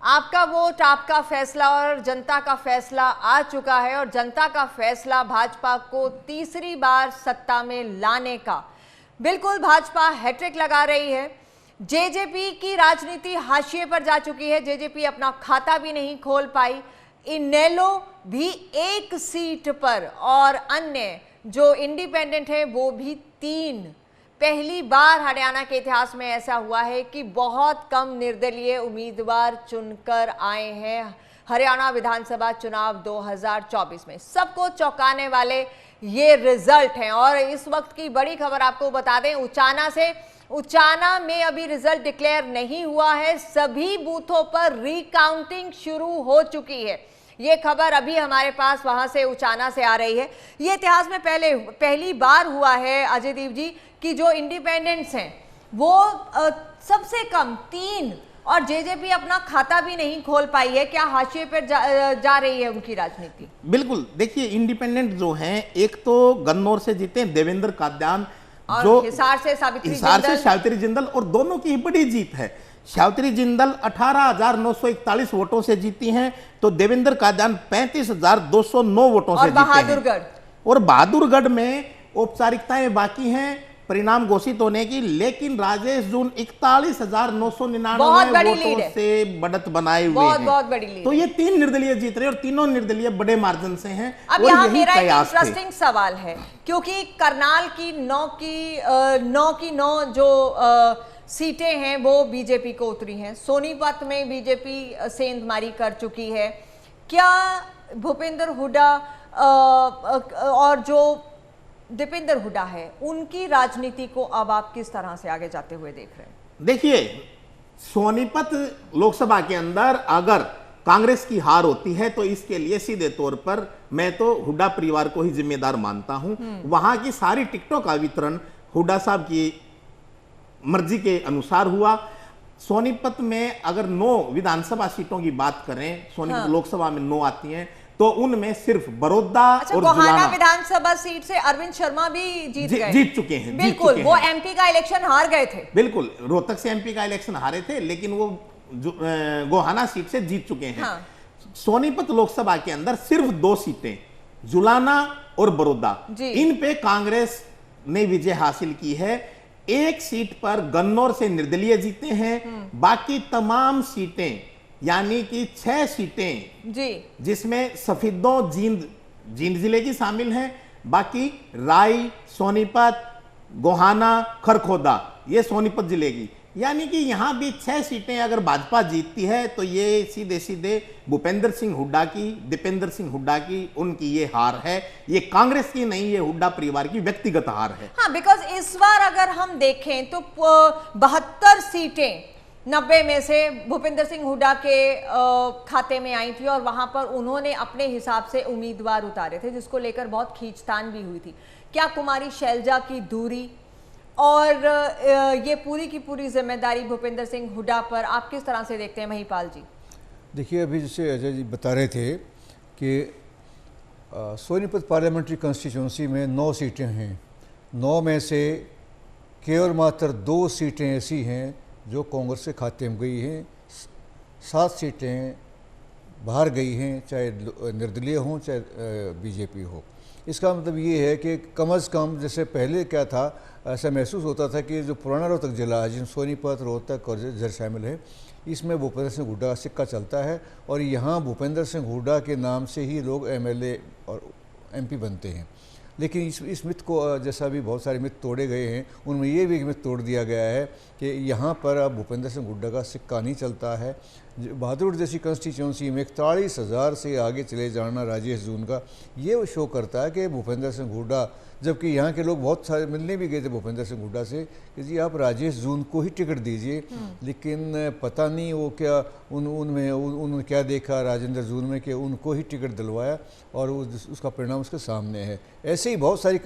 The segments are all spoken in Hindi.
आपका वोट, आपका फैसला और जनता का फैसला आ चुका है और जनता का फैसला भाजपा को तीसरी बार सत्ता में लाने का। बिल्कुल भाजपा हैट्रिक लगा रही है। जेजेपी की राजनीति हाशिए पर जा चुकी है। जेजेपी अपना खाता भी नहीं खोल पाई। इनेलो भी एक सीट पर और अन्य जो इंडिपेंडेंट है वो भी 3। पहली बार हरियाणा के इतिहास में ऐसा हुआ है कि बहुत कम निर्दलीय उम्मीदवार चुनकर आए हैं हरियाणा विधानसभा चुनाव 2024 में। सबको चौंकाने वाले ये रिजल्ट हैं। और इस वक्त की बड़ी खबर आपको बता दें, उचाना में अभी रिजल्ट डिक्लेयर नहीं हुआ है। सभी बूथों पर रिकाउंटिंग शुरू हो चुकी है। ये खबर अभी हमारे पास वहां से उचाना से आ रही है। ये इतिहास में पहली बार हुआ है अजयदीप जी कि जो इंडिपेंडेंट्स हैं वो सबसे कम 3 और जेजेपी अपना खाता भी नहीं खोल पाई है। क्या हाशिए पर जा रही है उनकी राजनीति? बिल्कुल, देखिए इंडिपेंडेंट जो हैं, एक तो गन्नौर से जीते हैं देवेंद्र काद्यान, और जो हिसार से सावित्री जिंदल, और दोनों की बड़ी जीत है। सावित्री जिंदल 18,941 वोटों से जीती हैं, तो देवेंद्र काद्यान 35,209 वोटों से जीते हैं। और बहादुरगढ़ में औपचारिकताएं बाकी हैं परिणाम घोषित होने की, लेकिन राजेश जून 41,999 वोटों से बढ़त बनाए हुए हैं। बहुत बड़ी लीड। तो ये 3 निर्दलीय जीत रहे और तीनों निर्दलीय बड़े मार्जिन से हैं। अब यहाँ मेरा एक इंटरेस्टिंग सवाल है, क्योंकि करनाल की 9 की 9 जो सीटें हैं वो बीजेपी को उतरी हैं। सोनीपत में बीजेपी सेंधमारी कर चुकी है। क्या भूपेंद्र हुड्डा और जो दीपेंद्र हुड्डा है उनकी राजनीति को अब आप किस तरह से आगे जाते हुए देख रहे हैं? देखिए, सोनीपत लोकसभा के अंदर अगर कांग्रेस की हार होती है तो इसके लिए सीधे तौर पर मैं तो हुड्डा परिवार को ही जिम्मेदार मानता हूं। वहां की सारी टिकटों का वितरण हुड्डा साहब की मर्जी के अनुसार हुआ। सोनीपत में अगर 9 विधानसभा सीटों की बात करें, सोनीपत लोकसभा में 9 आती हैं, तो उनमें सिर्फ बड़ौदा और गोहाना विधानसभा सीट से अरविंद शर्मा भी जीत चुके हैं। बिल्कुल, वो एमपी का इलेक्शन हार गए थे। बिल्कुल, रोहतक से एमपी का इलेक्शन हारे थे, लेकिन वो गोहाना सीट से जीत चुके हैं। सोनीपत लोकसभा के अंदर सिर्फ 2 सीटें, जुलाना और बड़ौदा, इन पे कांग्रेस ने विजय हासिल की है। एक सीट पर गन्नौर से निर्दलीय जीते हैं। बाकी तमाम सीटें यानी कि 6 सीटें जिसमें सफीदों जींद जिले की शामिल हैं, बाकी राई, सोनीपत, गोहाना, खरखोदा, ये सोनीपत जिले की, यानी कि यहां भी 6 सीटें अगर भाजपा जीतती है तो ये सीधे सीधे भूपेंद्र सिंह हुड्डा की, दीपेंद्र सिंह हुड्डा की, उनकी ये हार है। ये कांग्रेस की नहीं, ये हुड्डा परिवार की व्यक्तिगत हार है। हाँ, बिकॉज इस बार अगर हम देखें तो 72 सीटें 90 में से भूपेंद्र सिंह हुड्डा के खाते में आई थी और वहां पर उन्होंने अपने हिसाब से उम्मीदवार उतारे थे, जिसको लेकर बहुत खींचतान भी हुई थी। क्या कुमारी शैलजा की दूरी और ये पूरी की पूरी जिम्मेदारी भूपेंद्र सिंह हुड्डा पर आप किस तरह से देखते हैं महिपाल जी? देखिए, अभी जैसे अजय जी बता रहे थे कि सोनीपत पार्लियामेंट्री कॉन्स्टिट्यूंसी में 9 सीटें हैं। 9 में से केवल मात्र 2 सीटें ऐसी हैं जो कांग्रेस के खाते में गई हैं। 7 सीटें बाहर गई हैं, चाहे निर्दलीय हों चाहे बीजेपी हो। इसका मतलब ये है कि कम से कम, जैसे पहले क्या था, ऐसा महसूस होता था कि जो पुराना रोहतक जिला है, जिसमें सोनीपत, रोहतक और झज्जर शामिल है, इसमें भूपेंद्र सिंह हुड्डा का सिक्का चलता है और यहाँ भूपेंद्र सिंह हुड्डा के नाम से ही लोग एमएलए और एमपी बनते हैं। लेकिन इस मिथ को, जैसा भी बहुत सारे मिथ तोड़े गए हैं, उनमें ये भी एक मिथ तोड़ दिया गया है कि यहाँ पर अब भूपेंद्र सिंह हुड्डा का सिक्का नहीं चलता है। बहादुर जैसी कॉन्स्टिट्यूंसी में 41,000 से आगे चले जाना राजेश जून का, ये वो शो करता है कि भूपेंद्र सिंह हुड्डा, जबकि यहाँ के लोग बहुत सारे मिलने भी गए थे भूपेंद्र सिंह हुड्डा से कि जी आप राजेश जून को ही टिकट दीजिए, लेकिन पता नहीं वो क्या उन्होंने क्या देखा राजेंद्र जून में कि उनको ही टिकट दिलवाया और उसका परिणाम उसके सामने है। ऐसे ही बहुत सारी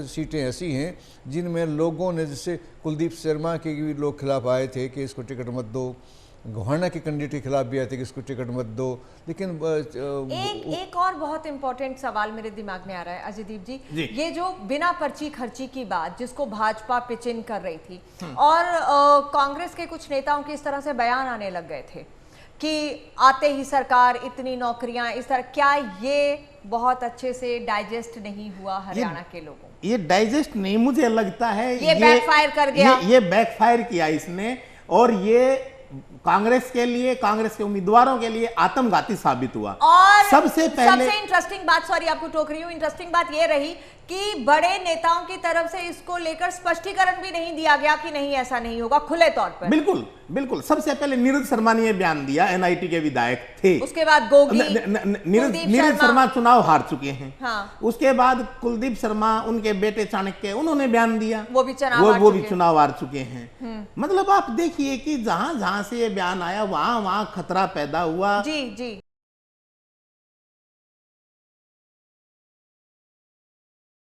सीटें ऐसी हैं जिनमें लोगों ने, जैसे कुलदीप शर्मा के भी लोग खिलाफ आए थे कि इसको टिकट मत दो, गोहाना के कैंडिडेट के खिलाफ भी आए थे कि इसको टिकट मत दो। लेकिन एक और बहुत इंपॉर्टेंट सवाल मेरे दिमाग में आ रहा है अजयदीप जी, ये जो बिना पर्ची खर्ची की बात जिसको भाजपा पिच इन कर रही थी और कांग्रेस के कुछ नेताओं के इस तरह से बयान आने लग गए थे कि आते ही सरकार इतनी नौकरियां इस तरह, क्या ये बहुत अच्छे से डाइजेस्ट नहीं हुआ हरियाणा के लोगों? ये डाइजेस्ट नहीं, मुझे लगता है ये बैकफायर कर गया। ये बैकफायर किया इसने, और ये कांग्रेस के लिए, कांग्रेस के उम्मीदवारों के लिए आत्मघाती साबित हुआ। और सबसे इंटरेस्टिंग बात, सॉरी आपको टोक रही हूं, इंटरेस्टिंग बात ये रही कि बड़े नेताओं की तरफ से इसको लेकर स्पष्टीकरण भी नहीं दिया गया कि नहीं ऐसा नहीं होगा खुले तौर पर। बिल्कुल बिल्कुल। सबसे पहले नीरज शर्मा ने यह बयान दिया, एनआईटी के विधायक थे। उसके बाद गोगी, नीरज शर्मा चुनाव हार चुके हैं। हाँ। उसके बाद कुलदीप शर्मा, उनके बेटे चाणक्य, उन्होंने बयान दिया, वो भी चुनाव हार चुके हैं। मतलब आप देखिए कि जहां जहां से ये बयान आया वहां वहां खतरा पैदा हुआ। जी जी।